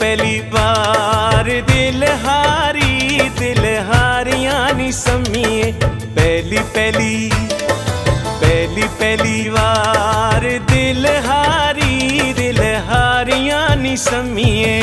पहली बार दिल हारियां नी सम्मिए। पहली बार दिल हारियां नी सम्मिए।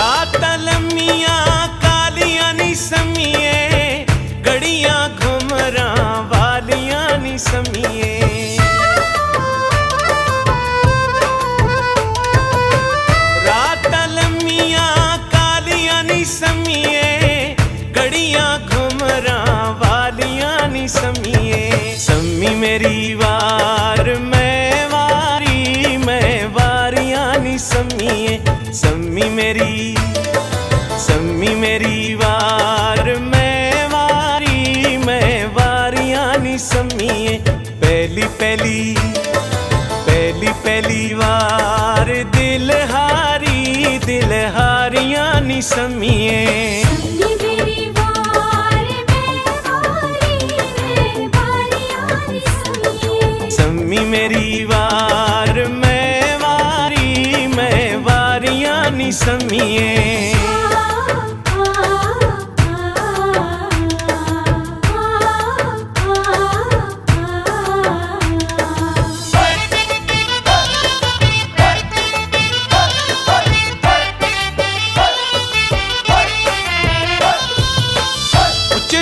रात लम्मियां कालियां नी सम्मिए, घड़ियां घुमरा वालियां नी सम्मिए। सम्मी मेरी वार मैं वारियां नी सम्मिए। सम्मी मेरी वार मैं वारियां नी सम्मिए। पहली बार दिल हारियां नी सम्मिए। सम्मी मेरी वार मैं वारियां नी सम्मिए।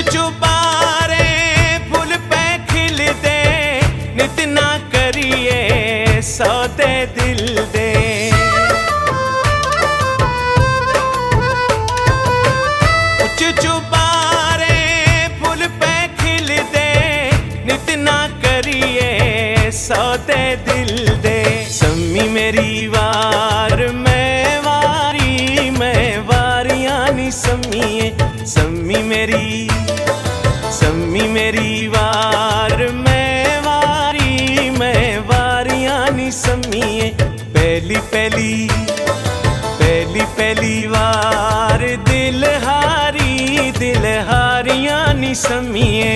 चुबारे फुल पे खिलदे, नित ना करिए सौदे दिल दे। चुबारे फुल पे खिलदे, नित ना करिए सौदे दिल दे। सम्मी मेरी वार मैं वारियां नी सम्मिए। सम्मी मेरी वार मैं वारियां नी सम्मिए। पहली बार दिल हारियां नी सम्मिए।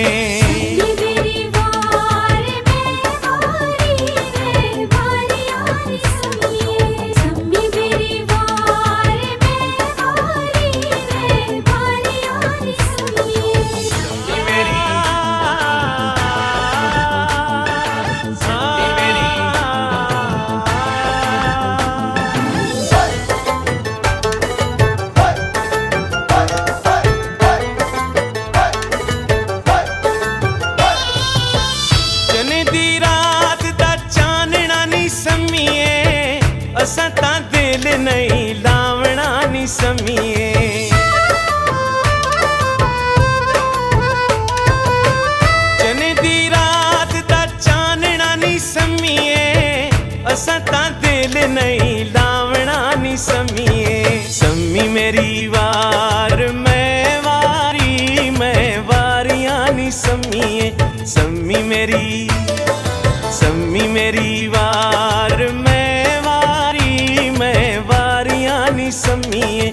असां तां दिल नहीं लावना नी सम्मिए। जने दी रात दा चानना नी सम्मिए, असां तां दिल नहीं लावना नी सम्मिए। सम्मी मेरी वार मैं वारियां नी सम्मिए। सम्मी मेरी वार मैं वारियां नी सम्मिए।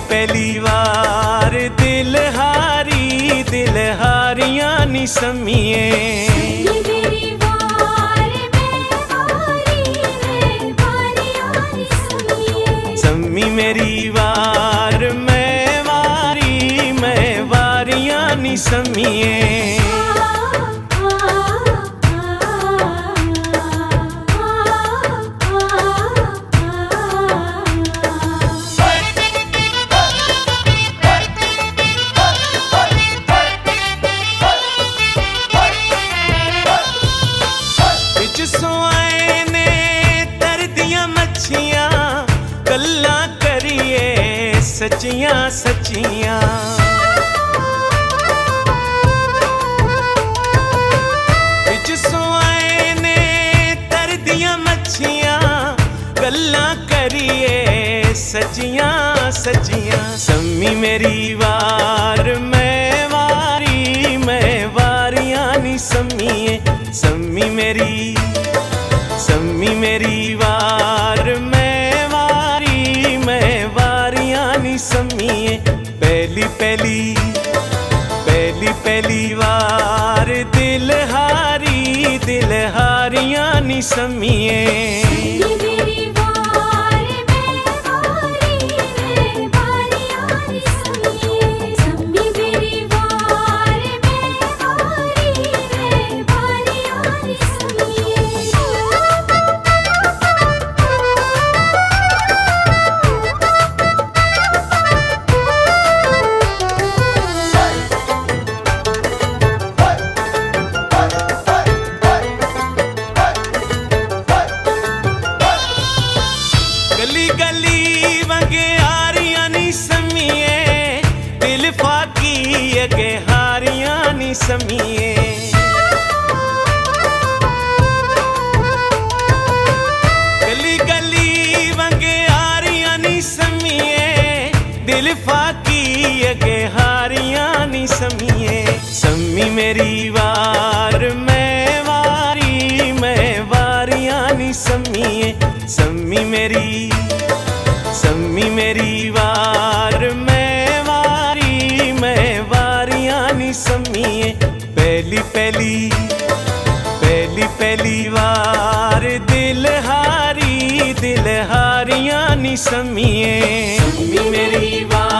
पहली बार दिल हारियां नी सम्मिए। सम्मी मेरी वार मैं वारियां नी सम्मिए। सच्चियां सच्चियां बिच सोआए ने तरदियां अच्छियां गल्लां करिए सच्चियां सच्चियां। सम्मी मेरी वार मैं वारियां नी सम्मीए। सम्मी मेरी वार मैं वारियां नी सम्मीए। पहली पहली वार दिल हारियां नी सम्मीए। गली गली वगे हारियां नी सम्मीए। दिल फाकी अगे हारियां नी सम्मीए। गली गली वगे हारियां नी सम्मीए। दिल फाकी अगे हारियां नी सम्मीए। सम्मी मेरी वार मैं वारियां नी सम्मीए। सम्मी मेरी वार मैं वारियां नी सम्मीए। पहली पहली वार दिल हारियां नी सम्मीए। सम्मी मेरी वार